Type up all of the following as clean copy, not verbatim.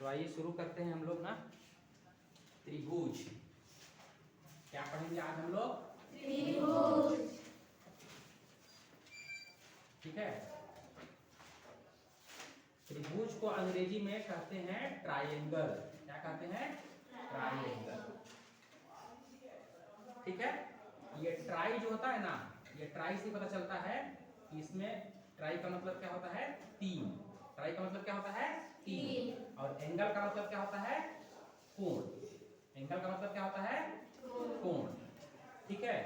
तो आइए शुरू करते हैं हम लोग ना। त्रिभुज क्या पढ़ेंगे आज हम लोग? त्रिभुज। ठीक है। त्रिभुज को अंग्रेजी में कहते हैं ट्रायंगल। क्या कहते हैं? ट्रायंगल। ठीक है। ये ट्राई जो होता है ना, ये ट्राई से पता चलता है कि इसमें ट्राई का मतलब क्या होता है? तीन। ट्राई का मतलब क्या होता है? तीन। और एंगल का मतलब क्या होता है? कोण। एंगल का मतलब क्या होता है? कोण। ठीक है।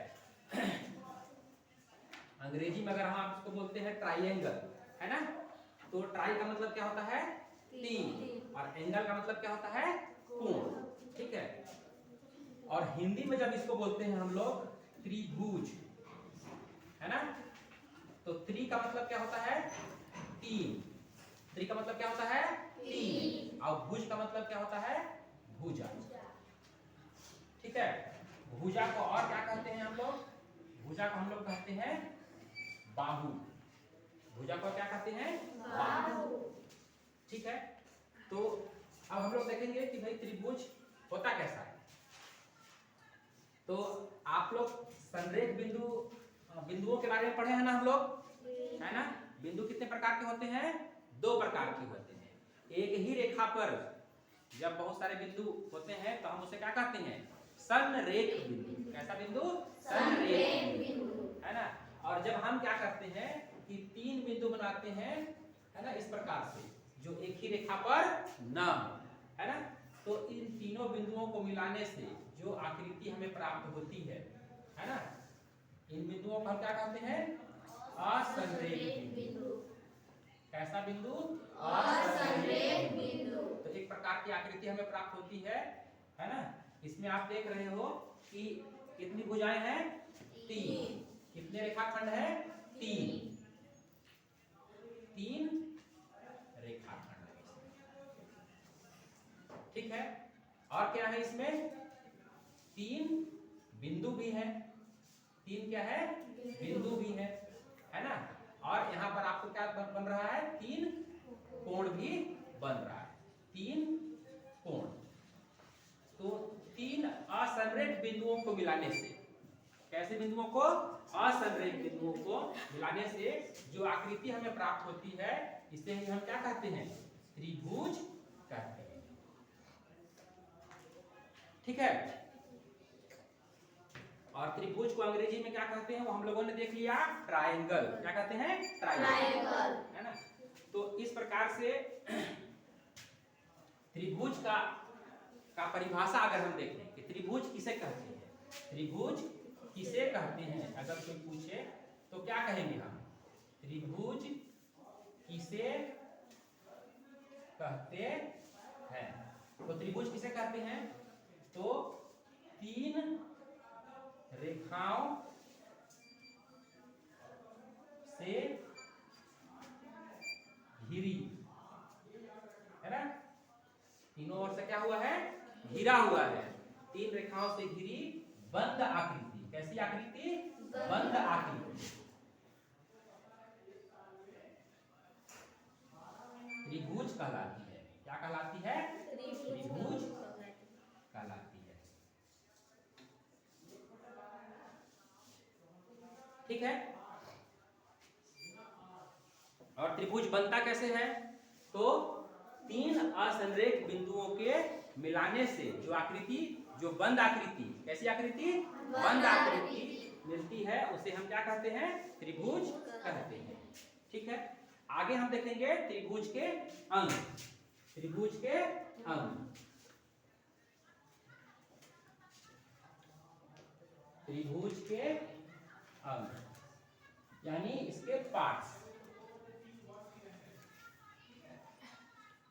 अंग्रेजी में अगर हम आप इसको बोलते हैं ट्राइएंगल, है ना, तो ट्राई का मतलब क्या होता है? तीन। और एंगल का मतलब क्या होता है? कोण। ठीक है। और हिंदी में जब इसको बोलते हैं हम लोग त्रिभुज, है ना, तो त्रि का मतलब क्या होता है? तीन। त्रि का मतलब क्या होता है? तीन। और भुज का मतलब क्या होता है? भुजा। ठीक है। भुजा को और क्या कहते हैं हम लोग? भुजा को हम लोग कहते हैं बाहु। भुजा को क्या कहते हैं? बाहु। ठीक है। तो अब हम लोग देखेंगे कि भाई त्रिभुज होता कैसा है। तो आप लोग संरेख बिंदुओं के बारे में पढ़े हैं ना हम लोग, है ना। बिंदु कितने प्रकार के होते हैं? दो प्रकार के होते हैं। एक ही रेखा पर जब बहुत सारे बिंदु होते हैं तो हम उसे क्या कहते हैं? संरेख बिंदु। कैसा बिंदु? संरेख बिंदु, है ना। और जब हम क्या करते हैं कि तीन बिंदु बनाते हैं, है ना, इस प्रकार से जो एक ही रेखा पर न हो, है ना, तो इन तीनों बिंदुओं को मिलाने से जो आकृति हमें प्राप्त होती है ना, इन बिंदुओं को हम क्या कहते हैं? असंरेख बिंदु। कैसा बिंदु? असंरेख बिंदु। तो एक प्रकार की आकृति हमें प्राप्त होती है ना। इसमें आप देख रहे हो कि कितनी भुजाएं हैं? तीन। कितने रेखाखंड हैं? तीन। तीन रेखाखंड है इसमें। ठीक है। और क्या है इसमें? तीन बिंदु भी है। तीन क्या है? बिंदु भी है ना। और यहाँ पर आपको क्या बन रहा है? तीन कोण भी बन रहा है। तीन कोण। तो तीन असंरेख बिंदुओं को मिलाने से, कैसे बिंदुओं को? असंरेख बिंदुओं को मिलाने से जो आकृति हमें प्राप्त होती है, इसे हम क्या कहते हैं? त्रिभुज कहते हैं। ठीक है। और त्रिभुज को अंग्रेजी में क्या कहते हैं वो हम लोगों ने देख लिया, ट्रायंगल। क्या कहते हैं? ट्रायंगल, है ना। तो इस प्रकार से त्रिभुज का परिभाषा अगर हम देखें कि त्रिभुज किसे कहते हैं, त्रिभुज किसे कहते हैं, अगर कोई पूछे तो क्या कहेंगे हम? त्रिभुज किसे कहते हैं। तो त्रिभुज किसे कहते हैं? तो तीन रेखाओं से घिरी, है ना, तीनों ओर से क्या हुआ है? घिरा हुआ है। तीन रेखाओं से घिरी बंद आकृति। कैसी आकृति? बंद आकृति त्रिभुज कहलाती है। क्या कहलाती है? त्रिभुज कहलाती है। ठीक है। और त्रिभुज बनता कैसे है? तो तीन असंरेख बिंदुओं के मिलाने से जो आकृति, जो बंद आकृति, कैसी आकृति? बंद आकृति मिलती है, उसे हम क्या कहते हैं? त्रिभुज कहते हैं। ठीक है। आगे हम देखेंगे त्रिभुज के अंग। त्रिभुज के अंग। त्रिभुज के अंग यानी इसके पार्ट्स।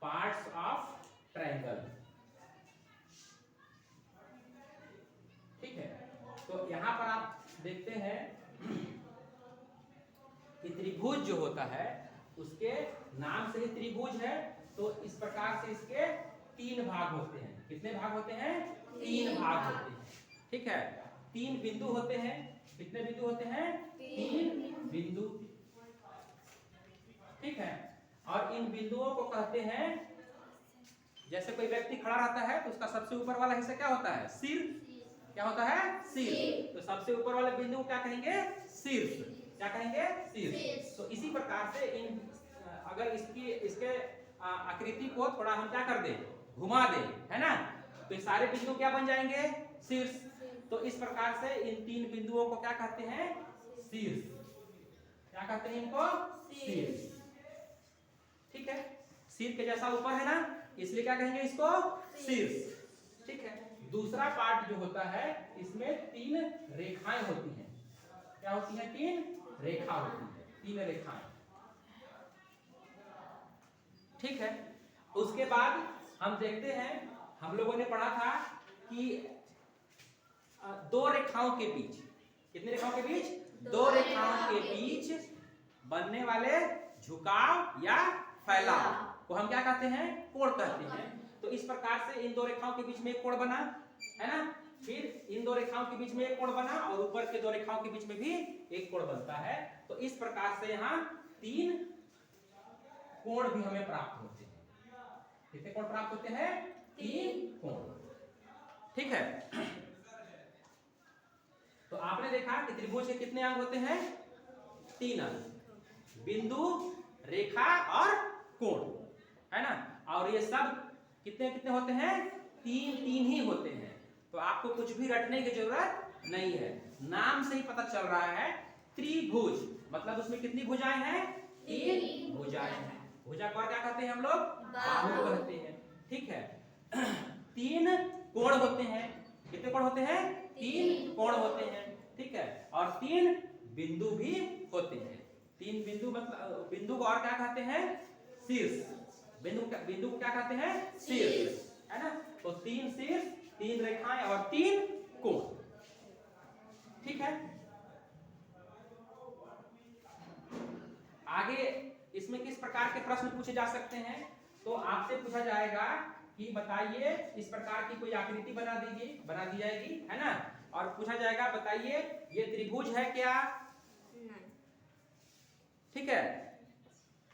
Parts of triangle. ठीक है। तो यहां पर आप देखते हैं कि त्रिभुज जो होता है उसके नाम से ही त्रिभुज है, तो इस प्रकार से इसके तीन भाग होते हैं। कितने भाग होते हैं? तीन भाग होते हैं। ठीक है। तीन बिंदु होते हैं। कितने बिंदु होते हैं? तीन बिंदु। ठीक है। और इन बिंदुओं को कहते हैं जैसे कोई व्यक्ति खड़ा रहता है तो उसका सबसे ऊपर वाला हिस्सा क्या होता है? सिर। क्या होता है? सिर। तो सबसे ऊपर वाले बिंदु को क्या कहेंगे? शीर्ष। क्या कहेंगे? शीर्ष। तो इसी प्रकार से इन अगर इसके आकृति को थोड़ा हम क्या कर दें? घुमा दें, है ना, तो ये सारे बिंदु क्या बन जाएंगे? शीर्ष। तो इस प्रकार से इन तीन बिंदुओं को क्या कहते हैं? शीर्ष। क्या कहते हैं इनको? शीर्ष। ठीक है, सिर के जैसा ऊपर है ना, इसलिए क्या कहेंगे इसको? शीर्ष। ठीक है। दूसरा पार्ट जो होता है इसमें तीन रेखाएं होती हैं। क्या होती हैं? तीन रेखा होती है, तीन रेखाएं। ठीक है। उसके बाद हम देखते हैं, हम लोगों ने पढ़ा था कि दो रेखाओं के बीच, कितनी रेखाओं के बीच? दो रेखाओं के बीच बनने वाले झुकाव या फैलाव को हम क्या कहते हैं? कोण कहते हैं। तो इस प्रकार से इन दो रेखाओं के बीच में एक कोण बना, है ना, फिर इन दो रेखाओं के बीच में एक कोण बना और ऊपर के दो रेखाओं के बीच में भी एक कोण बनता है। तो इस प्रकार से यहाँ तीन कोण भी हमें प्राप्त होते हैं। कितने कोण प्राप्त होते हैं? तीन कोण। ठीक है। तो आपने देखा कि त्रिभुज के कितने अंग होते हैं? तीन अंग, बिंदु, रेखा और कोण, है ना। और ये सब कितने कितने होते हैं? तीन तीन ही होते हैं। तो आपको कुछ भी रटने की जरूरत नहीं है, नाम से ही पता चल रहा है त्रिभुज मतलब उसमें कितनी भुजाएं हैं? तीन भुजाएं हैं। भुजा को क्या कहते हैं हम लोग? बाहु कहते हैं। ठीक है। तीन कोण होते हैं। कितने कोण होते हैं? तीन कोण होते हैं। ठीक है। और तीन बिंदु भी होते हैं। तीन बिंदु मतलब बिंदु को और क्या कहते हैं? शीर्ष। बिंदु को क्या कहते हैं? शीर्ष, है ना। तो तीन शीर्ष, तीन रेखाएं और तीन कोण। ठीक है। आगे इसमें किस प्रकार के प्रश्न पूछे जा सकते हैं? तो आपसे पूछा जाएगा कि बताइए, इस प्रकार की कोई आकृति बना दी जाएगी, है ना, और पूछा जाएगा बताइए ये त्रिभुज है क्या? ठीक है,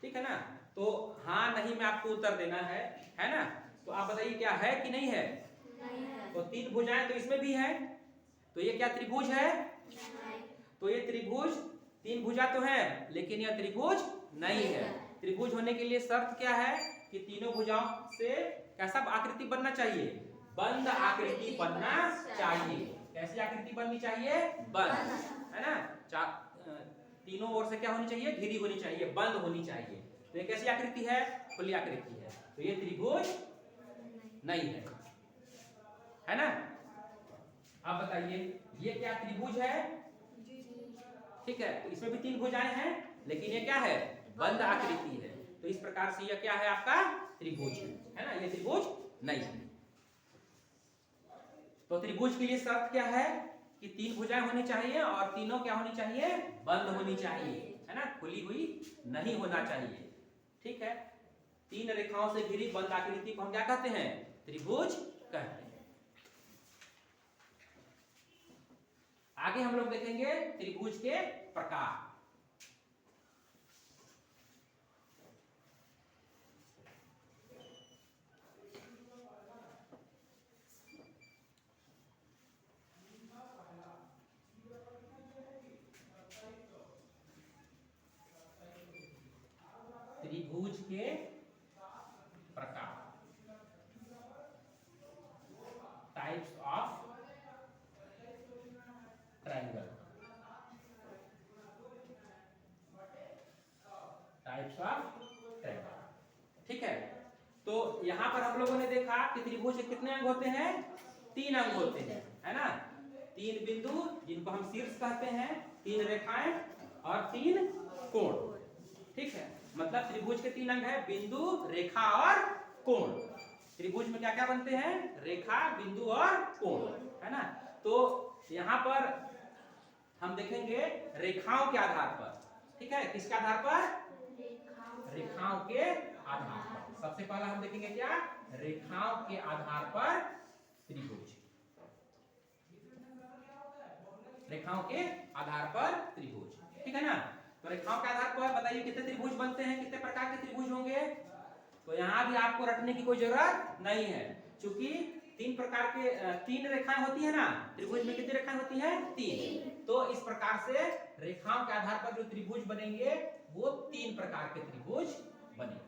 ठीक है ना। तो हाँ नहीं में आपको उत्तर देना है ना। तो आप बताइए क्या है कि नहीं है? नहीं है। तो तीन भुजाएं तो इसमें भी है, तो ये क्या त्रिभुज है? नहीं। तो ये त्रिभुज, तीन भुजा तो है लेकिन यह त्रिभुज नहीं है। त्रिभुज होने के लिए शर्त क्या है कि तीनों भुजाओं से कैसा आकृति बनना चाहिए? बंद आकृति बनना चाहिए। कैसी आकृति बननी चाहिए? बंद, है ना। तीनों ओर से क्या होनी चाहिए? घिरी होनी चाहिए, बंद होनी चाहिए। तो ये कैसी आकृति है? खुली आकृति है। तो ये त्रिभुज नहीं है ना। अब बताइए ये क्या त्रिभुज है? ठीक है। तो इसमें भी तीन भुजाएं हैं लेकिन ये क्या है? बंद आकृति है। तो इस प्रकार से यह क्या है? आपका त्रिभुज है ना। ये त्रिभुज नहीं है। तो त्रिभुज के लिए शर्त क्या है कि तीन भुजाएं होनी चाहिए और तीनों क्या होनी चाहिए? बंद होनी चाहिए, है ना, खुली हुई नहीं होना चाहिए। ठीक है। तीन रेखाओं से घिरी बंद आकृति को हम क्या कहते हैं? त्रिभुज कहते हैं। आगे हम लोग देखेंगे त्रिभुज के प्रकार। त्रिभुज के प्रकार, types of triangle, types of triangle. ठीक है। तो यहां पर हम लोगों ने देखा कि त्रिभुज के कितने अंग होते हैं? तीन अंग होते हैं, है ना। तीन बिंदु जिनको हम शीर्ष कहते हैं, तीन रेखाएं और तीन कोण। ठीक है। मतलब त्रिभुज के तीन अंग है, बिंदु, रेखा और कोण। त्रिभुज में क्या क्या बनते हैं? रेखा, बिंदु और कोण, है ना। तो यहां पर हम देखेंगे रेखाओं के आधार पर। ठीक है। किसके आधार पर? रेखाओं के आधार पर। सबसे पहला हम देखेंगे क्या? रेखाओं के आधार पर त्रिभुज। रेखाओं के आधार पर त्रिभुज, ठीक है ना। तो रेखाओं के आधार पर बताइए कितने त्रिभुज बनते हैं? कितने प्रकार के त्रिभुज होंगे? तो यहाँ भी आपको रटने की कोई जरूरत नहीं है, क्योंकि तीन प्रकार के तीन रेखाएं होती है ना, त्रिभुज में कितनी रेखाएं होती है? तीन। तो इस प्रकार से रेखाओं के आधार पर जो त्रिभुज बनेंगे वो तीन प्रकार के त्रिभुज बनेंगे।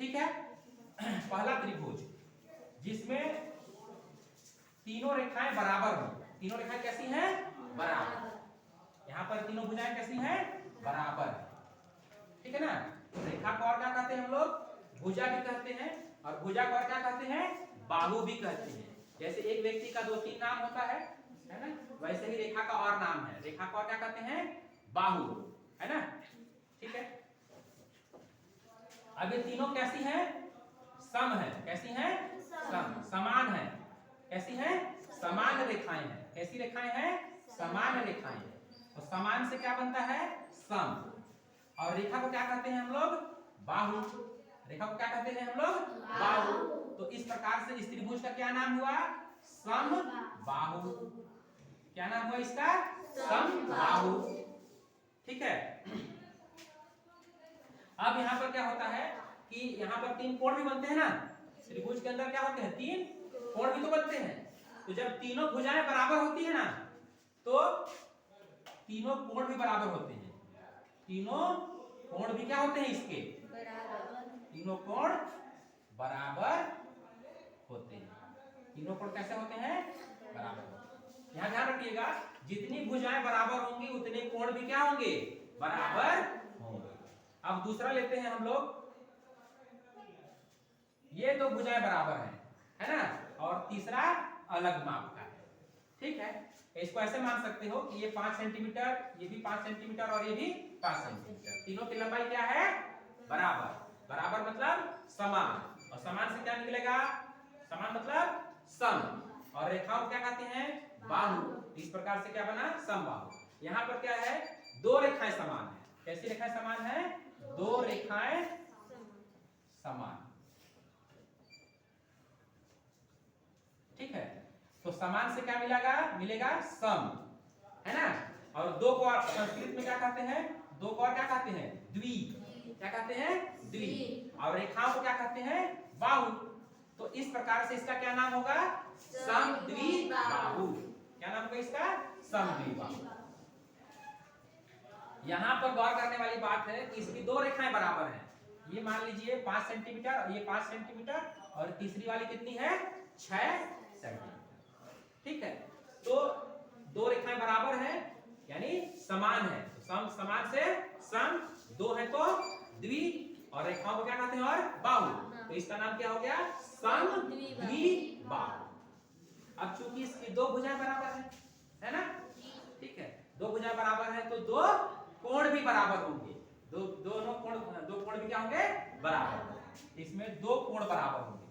ठीक है, पहला त्रिभुज जिसमें तीनों रेखाएं बराबर हो। तीनों रेखाएं कैसी हैं? बराबर। यहाँ पर तीनों भुजाएं कैसी हैं? बराबर। ठीक है ना। रेखा को और क्या कहते हैं हम लोग? भुजा भी कहते हैं, और भुजा को और क्या कहते हैं? बाहु भी कहते हैं। जैसे एक व्यक्ति का 2-3 नाम होता है ना, वैसे ही रेखा का और नाम है। रेखा को और क्या कहते हैं? बाहु, है ना। ठीक है, अब ये तीनों कैसी हैं? सम है। कैसी हैं? सम, समान है। कैसी हैं? समान रेखाएं हैं। कैसी रेखाएं हैं? समान रेखाएं हैं। तो समान से क्या बनता है? सम। और रेखा को क्या कहते हैं हम लोग? बाहु। रेखा को क्या कहते हैं हम लोग? बाहु। तो इस प्रकार से इस त्रिभुज का क्या नाम हुआ? सम बाहु। क्या नाम हुआ इसका? सम बाहु। ठीक है, अब यहाँ पर क्या होता है कि यहाँ पर तीन कोण भी बनते हैं ना। त्रिभुज के अंदर क्या होते हैं? तीन कोण भी तो बनते हैं। तो जब तीनों भुजाएं बराबर होती है ना, तो तीनों कोण भी बराबर होते हैं। तीनों कोण भी क्या होते हैं इसके? तीनों कोण बराबर होते हैं। तीनों कोण कैसे होते हैं? बराबर होते हैं। यहाँ ध्यान रखिएगा, जितनी भुजाएं बराबर होंगी उतने कोण भी क्या होंगे? बराबर होंगे। अब दूसरा लेते हैं हम लोग। ये दो भुजाएं बराबर हैं, है ना, और तीसरा अलग माप का है। ठीक है, इसको ऐसे मान सकते हो कि ये 5 सेंटीमीटर, ये भी 5 सेंटीमीटर और ये भी 5 सेंटीमीटर। तीनों की लंबाई क्या है? बराबर। बराबर मतलब समान, और समान से क्या निकलेगा? समान मतलब सम। और रेखाओं क्या कहते हैं? बाहु। इस प्रकार से क्या बना? समबाहु। यहाँ पर क्या है? दो रेखाएं समान है। कैसी रेखाएं समान है? दो रेखाएं समान। ठीक है, तो समान से क्या मिलेगा? मिलेगा सम, है ना। और दो को संस्कृत में क्या कहते हैं? दो को और क्या कहते हैं? द्वि। क्या कहते हैं? द्वि। और रेखाओं को क्या कहते हैं? बाहु। तो इस प्रकार से इसका क्या नाम होगा? समद्विबाहु। क्या नाम होगा इसका? समद्विबाहु। यहाँ पर गौर करने वाली बात है कि इसकी दो रेखाएं बराबर हैं। ये मान लीजिए 5 सेंटीमीटर और ये 5 सेंटीमीटर, और तीसरी वाली कितनी है? 6 सेंटीमीटर। ठीक है, तो दो रेखाएं बराबर हैं यानी समान है। तो सम, समान से सम, दो है तो द्वि, और रेखाओं को क्या कहते हैं? और बाहु। तो इसका नाम क्या हो गया? समद्विबाहु। अब चूंकि इसकी दो भुजाएं बराबर है ना। ठीक है, दो भुजाएं बराबर है तो दो कोण भी बराबर होंगे। दो कोण भी क्या होंगे? बराबर। इसमें दो कोण बराबर होंगे।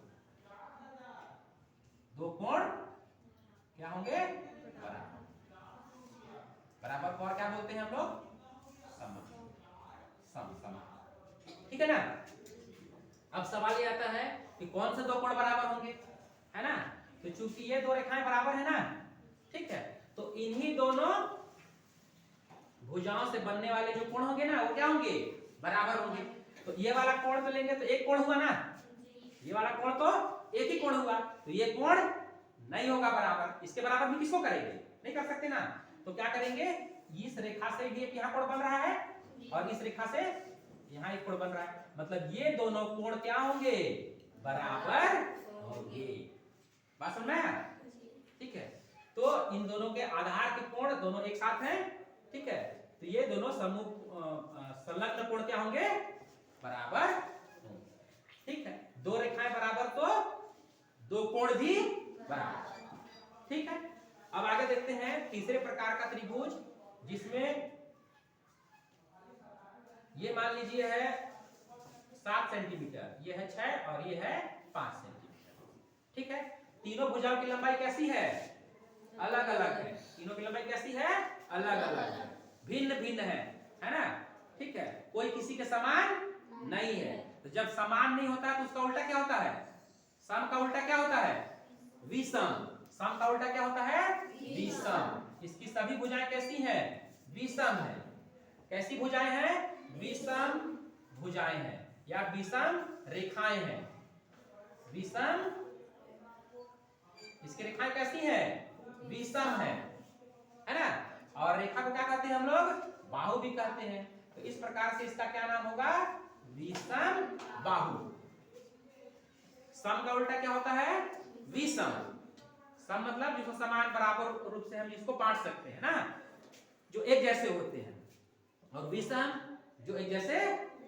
दो कोण क्या होंगे? बराबर। बराबर को और क्या बोलते हैं हम लोग? सम। ठीक है ना। अब सवाल ये आता है कि कौन से दो कोण बराबर होंगे, है ना। तो चूंकि ये दो रेखाएं बराबर है ना, ठीक है, तो इन्हीं दोनों भुजाओं से बनने वाले जो कोण होंगे ना, वो क्या होंगे? बराबर होंगे। तो ये वाला कोण तो लेंगे तो एक कोण हुआ ना, ये वाला कोण तो एक ही कोण हुआ, तो ये कोण नहीं होगा बराबर। इसके बराबर भी किसको करेंगे? नहीं कर सकते ना। तो क्या करेंगे? इस रेखा से भी एक यहाँ कोण बन रहा है, और इस रेखा से यहाँ एक कोण बन रहा है। मतलब ये दोनों कोण क्या होंगे? बराबर होंगे। बात समझ में आया? ठीक है, तो इन दोनों के आधार के कोण दोनों एक साथ हैं। ठीक है, तो ये दोनों संलग्न कोण क्या होंगे? बराबर होंगे। ठीक है, दो रेखाएं बराबर तो दो कोण भी बराबर। ठीक है, अब आगे देखते हैं तीसरे प्रकार का त्रिभुज, जिसमें ये मान लीजिए है 7 सेंटीमीटर, ये है 6 और ये है 5 सेंटीमीटर। ठीक है, तीनों भुजाओं की लंबाई कैसी है? अलग अलग है। तीनों की लंबाई कैसी है? अलग अलग है, भिन्न भिन्न है ना। ठीक है, कोई किसी के समान नहीं है। तो जब समान नहीं होता है तो उसका उल्टा क्या होता है? सम का उल्टा क्या होता है? विषम। सम का उल्टा क्या होता है? विषम। इसकी सभी भुजाएं कैसी हैं? विषम है। कैसी भुजाएं हैं? विषम भुजाएं हैं। या विषम रेखाएं हैं। विषम, इसकी रेखाएं कैसी है? विषम है ना। और रेखा को क्या कहते हैं हम लोग? बाहु भी कहते हैं। तो इस प्रकार से इसका क्या नाम होगा? विषम बाहु। सम का उल्टा क्या होता है? विषम। सम मतलब जिसको समान बराबर रूप से हम इसको बांट सकते हैं ना, जो एक जैसे होते हैं। और विषम जो एक जैसे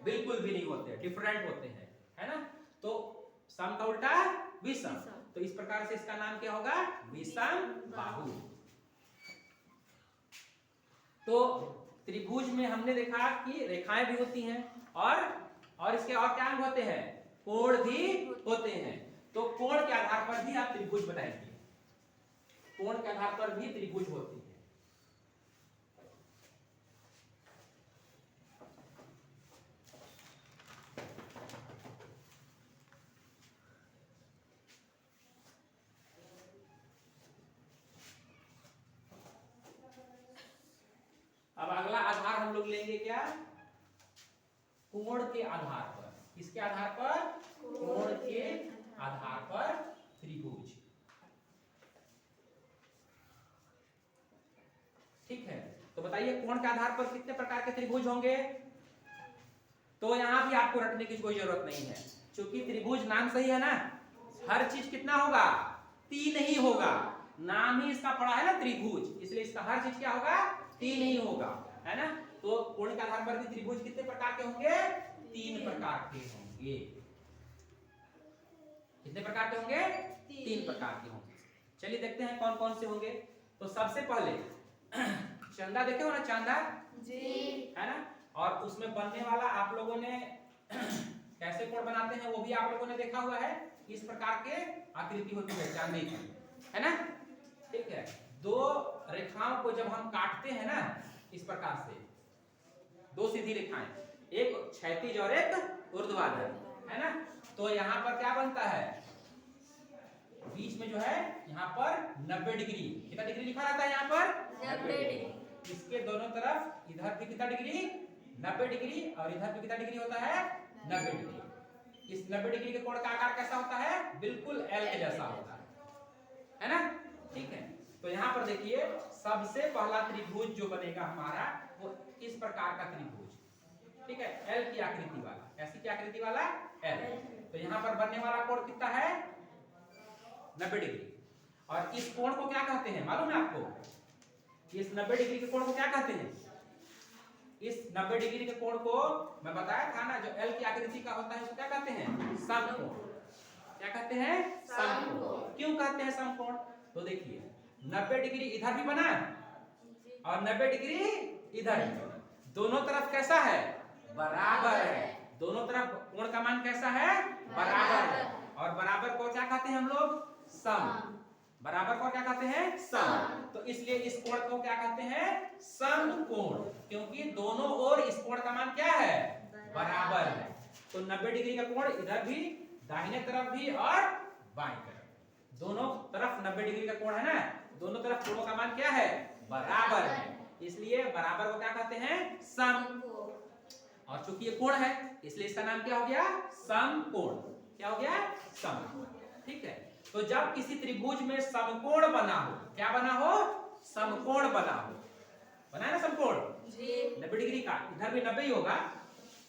बिल्कुल भी नहीं होते, डिफरेंट होते हैं, है ना। तो सम का उल्टा विषम। तो इस प्रकार से इसका नाम क्या होगा? विषम बाहु। तो त्रिभुज में हमने देखा कि रेखाएं भी होती हैं और इसके और क्या अंग होते हैं? कोण भी होते हैं। तो कोण के आधार पर भी आप त्रिभुज बनाएंगे। कोण के आधार पर भी त्रिभुज होती है। अब अगला आधार हम लोग लेंगे क्या? कोण के आधार पर। किसके आधार पर? कोण के आधार पर त्रिभुज। ठीक है, तो बताइए कोण के आधार पर कितने प्रकार के त्रिभुज होंगे? तो यहां भी आपको रटने की कोई जरूरत नहीं है, क्योंकि त्रिभुज नाम सही है ना। हर चीज कितना होगा? 3 ही होगा। नाम ही इसका पड़ा है ना त्रिभुज, इसलिए इसका हर चीज क्या होगा? 3 ही होगा, है ना। तो कोण के आधार पर भी त्रिभुज कितने प्रकार के होंगे? 3 प्रकार के होंगे। कितने प्रकार के होंगे? 3 प्रकार के होंगे। चलिए देखते हैं कौन कौन से होंगे। तो सबसे पहले चंदा देखे हो ना, चांदा जी, है ना। और उसमें बनने वाला आप लोगों ने कैसे कोण बनाते हैं वो भी आप लोगों ने देखा हुआ है। इस प्रकार के आकृति होती है चांदी की, है ना। ठीक है, 2 रेखाओं को जब हम काटते हैं ना इस प्रकार से, 2 सीधी रेखाएं, एक क्षैतिज और एक ऊर्ध्वाधर, है ना। तो यहाँ पर क्या बनता है? बीच में जो है यहाँ पर 90 डिग्री। कितना डिग्री लिखा रहता है यहाँ पर? 90 डिग्री। इसके दोनों तरफ इधर भी कितना डिग्री? 90 डिग्री। और इधर भी कितना डिग्री होता है? 90 डिग्री। इस 90 डिग्री के कोण का आकार कैसा होता है? बिल्कुल एल के जैसा होता है ना। ठीक है, तो यहाँ पर देखिए सबसे पहला त्रिभुज जो बनेगा हमारा वो इस प्रकार का त्रिभुज, ठीक है, एल की आकृति वाला। ऐसी की आकृति वाला एल। तो यहाँ पर बनने वाला कोण कितना है? 90 डिग्री। और इस कोण को क्या कहते हैं मालूम है आपको? इस 90 डिग्री के कोण को क्या कहते हैं? इस 90 डिग्री के कोण को मैं बताया था ना, जो एल की आकृति का होता है उसको क्या कहते हैं? समकोण। क्या कहते हैं? समकोण। क्यों कहते हैं समकोण? तो देखिए 90 डिग्री इधर भी बना और 90 डिग्री इधर भी। दोनों तरफ कैसा है? बराबर है। दोनों तरफ कोण का मान कैसा है? बराबर है। और बराबर को क्या कहते हैं हम लोग? सम। बराबर को क्या कहते हैं? सम। तो इसलिए इस कोण को क्या कहते हैं? समकोण, क्योंकि दोनों ओर इस कोण का मान क्या है? बराबर है। तो 90 डिग्री का कोण इधर भी, दाहिने तरफ भी और बाईं तरफ, दोनों तरफ 90 डिग्री का कोण है ना। दोनों तरफ कोणों का मान क्या है? बराबर है। इसलिए बराबर को क्या कहते हैं? सम। और चूंकि ये कोण है इसलिए इसका नाम क्या हो गया? समकोण। क्या हो गया? समकोण। ठीक है, तो जब किसी त्रिभुज में समकोण बना हो, क्या बना हो? समकोण बना हो। बना है ना समकोण जी, 90 डिग्री का। इधर भी 90 ही होगा,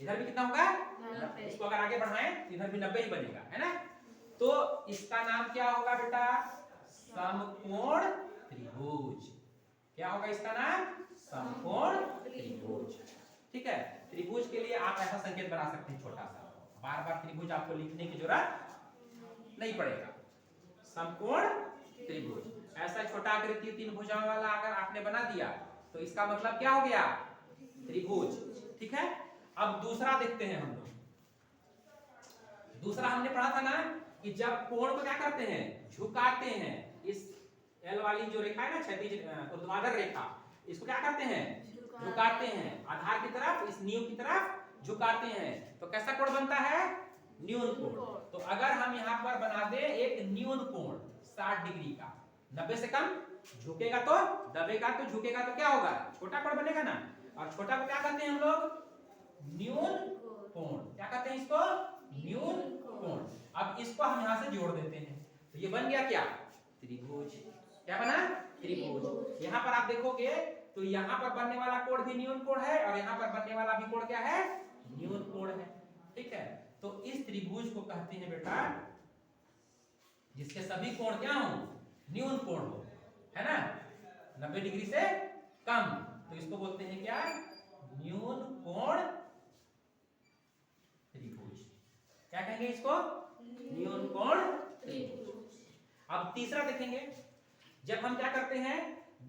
इधर भी कितना होगा? 90। इसको अगर आगे बढ़ाएं तो इधर भी 90 ही बनेगा, है ना। तो इसका नाम क्या होगा बेटा? समकोण त्रिभुज। क्या होगा इसका नाम? समकोण त्रिभुज। ठीक है, त्रिभुज के लिए आप ऐसा संकेत बना सकते हैं छोटा सा, बार बार त्रिभुज आपको लिखने की जरूरत नहीं पड़ेगा। समकोण त्रिभुज ऐसा छोटा आकृति 3 भुजाओं वाला अगर आपने बना दिया तो इसका मतलब क्या हो गया? त्रिभुज। ठीक है, अब दूसरा देखते हैं हम लोग। दूसरा हमने पढ़ा था ना कि जब कोण को क्या करते हैं? झुकाते हैं। इस एल वाली जो रेखा है ना, क्षैतिज ऊर्ध्वाधर रेखा, इसको क्या करते हैं? झुकाते हैं। आधार की तरफ, इस नींव की तरफ झुकाते हैं। तो कैसा कोण बनता है? न्यून कोण। तो अगर हम यहाँ पर बना दे एक न्यून कोण 60 डिग्री का, 90 से कम, झुकेगा तो दबेगा तो झुकेगा तो क्या होगा? छोटा कोण बनेगा ना। और छोटा को क्या कहते हैं हम लोग? न्यून कोण। क्या कहते हैं इसको? न्यून कोण। अब इसको हम यहां से जोड़ देते हैं तो ये बन गया क्या? त्रिभुज। क्या बना? त्रिभुज। यहां पर आप देखोगे तो यहां पर बनने वाला कोण भी न्यून कोण है और यहां पर बनने वाला भी कोण क्या है? न्यून कोण है। ठीक है, तो इस त्रिभुज को कहते हैं बेटा जिसके सभी कोण क्या हो? न्यून कोण हो, है ना, 90 डिग्री से कम। तो इसको बोलते हैं क्या? न्यून कोण त्रिभुज। क्या कहेंगे इसको? न्यून कोण त्रिभुज। अब तीसरा देखेंगे, जब हम क्या करते हैं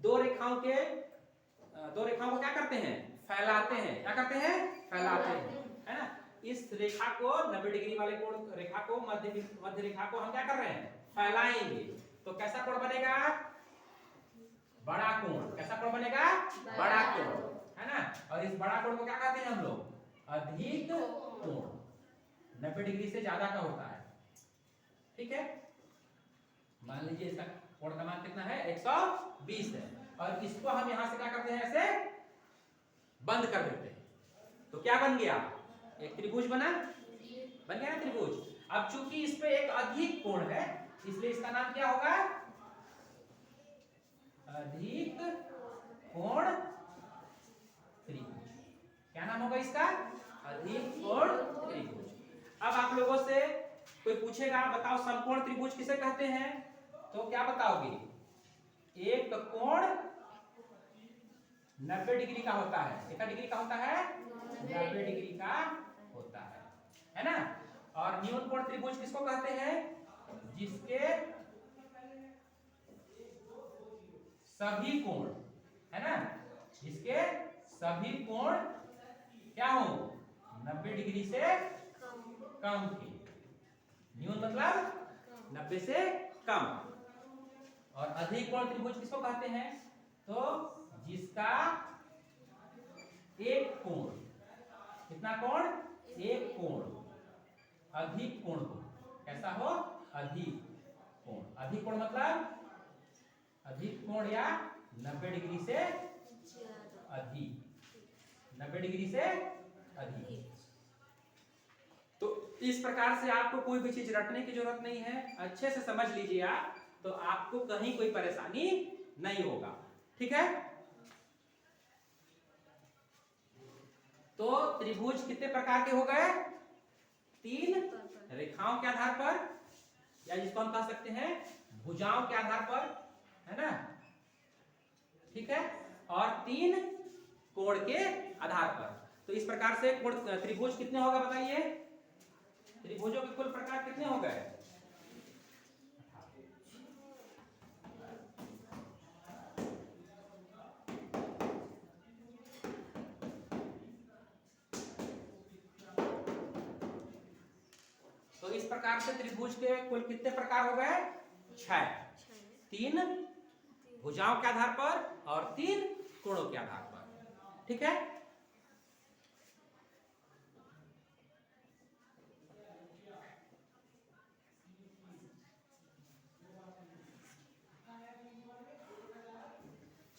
दो रेखाओं को क्या करते हैं? फैलाते हैं। क्या करते हैं? फैलाते हैं, है ना। इस रेखा को 90 डिग्री वाले कोण रेखा को मध्य रेखा को हम क्या कर रहे हैं? फैलाएंगे। तो कैसा कोण बनेगा? बड़ा कोण। कैसा कोण बनेगा? बड़ा कोण, है ना। और इस बड़ा कोण को क्या कहते हैं हम लोग? अधिक कोण। 90 डिग्री से ज्यादा का होता है। ठीक है, मान लीजिए इसका कोण का मान कितना है? 120 है और इसको हम यहां से क्या करते हैं? ऐसे बंद कर देते हैं तो क्या बन गया? एक त्रिभुज बन गया ना त्रिभुज। अब चूंकि इस पे एक अधिक कोण है इसलिए इसका नाम क्या होगा? अधिक कोण त्रिभुज। क्या नाम होगा इसका? अधिक कोण त्रिभुज। अब आप लोगों से कोई पूछेगा बताओ समकोण त्रिभुज किसे कहते हैं, तो क्या बताओगे? एक कोण 90 डिग्री का होता है। कितना डिग्री का होता है? 90 डिग्री का होता है ना। और न्यून कोण त्रिभुज किसको कहते हैं? जिसके सभी कोण, है ना, जिसके सभी कोण क्या हो? 90 डिग्री से कम थे। न्यून मतलब 90 से कम। और अधिक कोण त्रिभुज किसको कहते हैं? तो जिसका एक कोण, कितना कोण? एक कोण, अधिक कोण हो। कैसा हो? अधिक कोण। अधिक कोण मतलब अधिक कोण या 90 डिग्री से अधिक, 90 डिग्री से अधिक। तो इस प्रकार से आपको कोई भी चीज रटने की जरूरत नहीं है, अच्छे से समझ लीजिए आप, तो आपको कहीं कोई परेशानी नहीं होगा। ठीक है, तो त्रिभुज कितने प्रकार के हो गए? 3 रेखाओं के आधार पर, या जिसको हम कह सकते हैं भुजाओं के आधार पर, है ना। ठीक है, और 3 कोण के आधार पर। तो इस प्रकार से कोण त्रिभुज कितने होगा बताइए? त्रिभुजों के कुल प्रकार कितने हो गए? तो इस प्रकार से त्रिभुज के कुल कितने प्रकार हो गए? 6। 3 भुजाओं के आधार पर और 3 कोणों के आधार पर। ठीक है,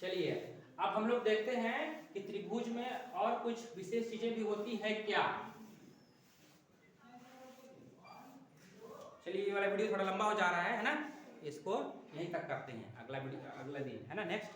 चलिए अब हम लोग देखते हैं कि त्रिभुज में और कुछ विशेष चीजें भी होती है क्या। चलिए ये वाला वीडियो थोड़ा लंबा हो जा रहा है ना, इसको यहीं तक करते हैं, अगला वीडियो अगला दिन, है ना, नेक्स्ट